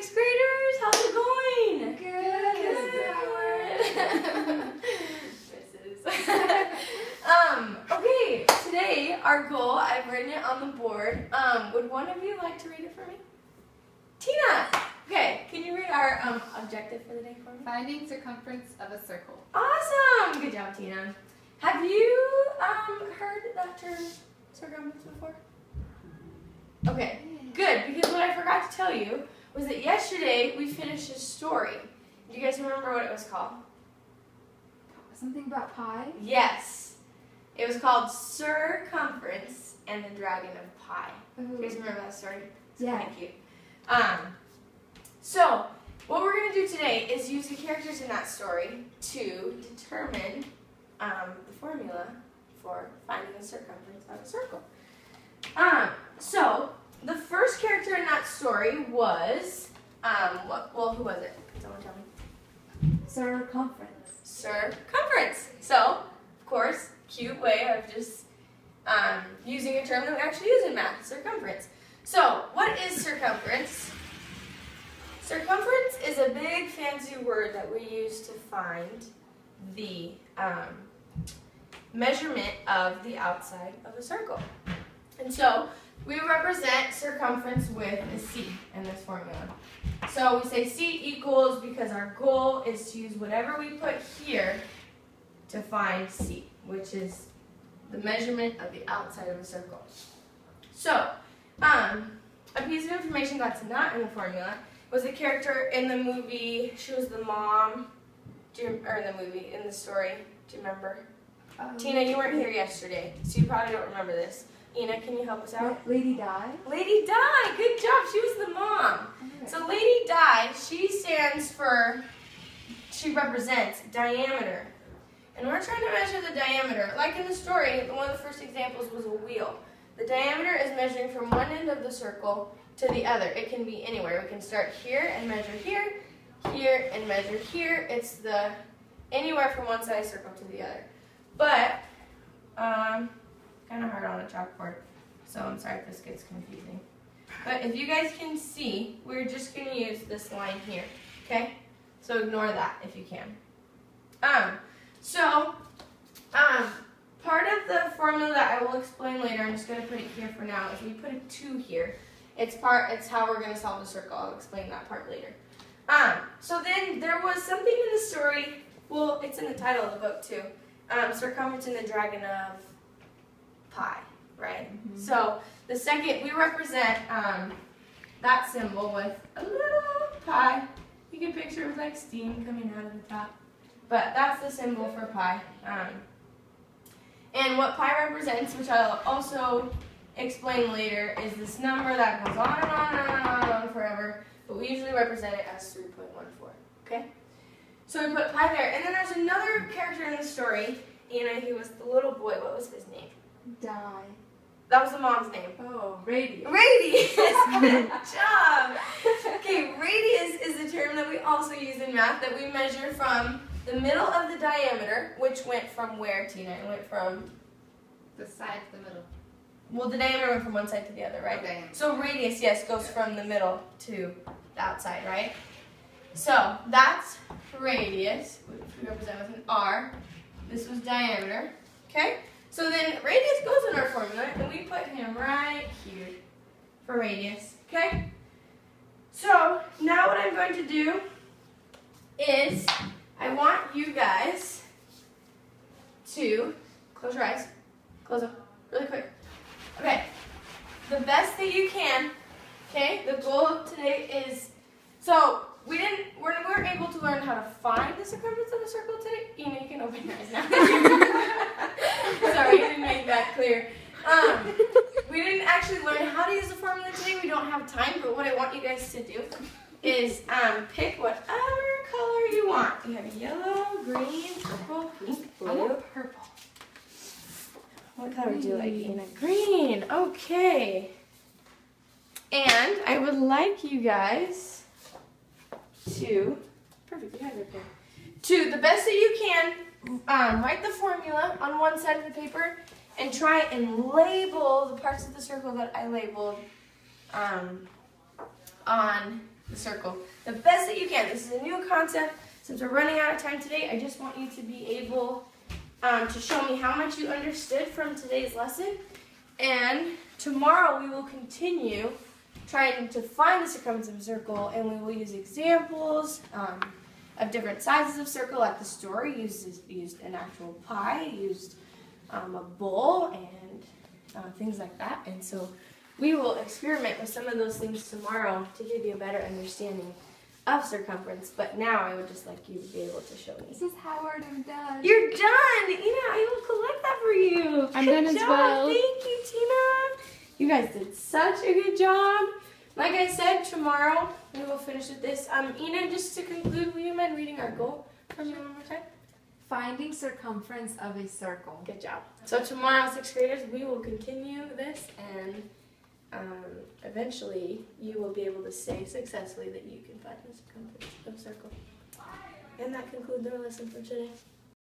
6th graders, how's it going? Good. Okay, today our goal, I've written it on the board. Would one of you like to read it for me? Tina! Okay, can you read our objective for the day for me? Finding circumference of a circle. Awesome! Good job, Tina. Have you heard that term circumference before? Okay, good, because what I forgot to tell you was that yesterday we finished a story. Do you guys remember what it was called? Something about pie? Yes. It was called Circumference and the Dragon of Pie. Ooh. Do you guys remember that story? It's Yeah. kind of cute. So, what we're going to do today is use the characters in that story to determine the formula for finding the circumference of a circle. So, the first character in that story was, who was it? Can someone tell me? Circumference. Circumference. So, of course, cute way of just using a term that we actually use in math, circumference. So, what is circumference? Circumference is a big fancy word that we use to find the measurement of the outside of a circle. And so, we represent circumference with a C in this formula. So we say C equals because our goal is to use whatever we put here to find C, which is the measurement of the outside of a circle. So, a piece of information that's not in the formula was the character in the movie. She was the mom, in the story. Do you remember? Tina, you weren't here yesterday, so you probably don't remember this. Ina, can you help us out? Lady Di? Lady Di, good job. She was the mom. Okay. So Lady Di, she represents diameter. And we're trying to measure the diameter. Like in the story, one of the first examples was a wheel. The diameter is measuring from one end of the circle to the other. It can be anywhere. We can start here and measure here, here and measure here. It's anywhere from one side of the circle to the other. But, kind of hard on a chalkboard, so I'm sorry if this gets confusing. But if you guys can see, we're just going to use this line here, okay? So ignore that if you can. Part of the formula that I will explain later, I'm just going to put it here for now, is we put a 2 here. It's how we're going to solve the circle. I'll explain that part later. So then there was something in the story, well, it's in the title of the book too, Circumference and the Dragon of Pie, right? Mm-hmm. So the second, we represent that symbol with a little pie. You can picture it with like steam coming out of the top. But that's the symbol for pi. And what pi represents, which I'll also explain later, is this number that goes on and on and on and on forever. But we usually represent it as 3.14, okay? So we put pi there. And then there's another character in the story, Anna, he was the little boy. What was his name? Di. That was the mom's name. Oh, radius. Radius! Good job! Okay, radius is a term that we also use in math that we measure from the middle of the diameter, which went from where, Tina? It went from? The side to the middle. Well, the diameter went from one side to the other, right? Okay. So radius, yes, goes from the middle to the outside, right? So that's radius, which we represent with an R. This was diameter, okay? So then radius goes in our formula, and we put him right here for radius, okay? So now what I'm going to do is I want you guys to close your eyes. Close them really quick. Okay. The best that you can, okay? The goal of today is, so we weren't able to learn how to find the circumference of a circle today. Ina, you can open your eyes now. Sorry, I didn't make that clear. We didn't actually learn how to use the formula today. We don't have time, but what I want you guys to do is pick whatever color you want. You have yellow, green, purple, pink, blue. I want purple. What color do you like, Ina? Green. Okay. And I would like you guys to, perfect, you have it there. To the best that you can, write the formula on one side of the paper and try and label the parts of the circle that I labeled on the circle the best that you can. This is a new concept. Since we're running out of time today, I just want you to be able to show me how much you understood from today's lesson. And tomorrow we will continue trying to find the circumference of a circle, and we will use examples of different sizes of circle. Like the story used an actual pie, used a bowl, and things like that. And so we will experiment with some of those things tomorrow to give you a better understanding of circumference. But now I would just like you to be able to show me. This is Howard. I'm done. You're done! Ina, I will collect that for you. I'm Good done as job. well. Thank you, Tina. You guys did such a good job. Like I said, tomorrow we will finish with this. Ina, just to conclude, will you mind reading our goal for me one more time? Finding circumference of a circle. Good job. So tomorrow, 6th graders, we will continue this, and eventually you will be able to say successfully that you can find the circumference of a circle. And that concludes our lesson for today.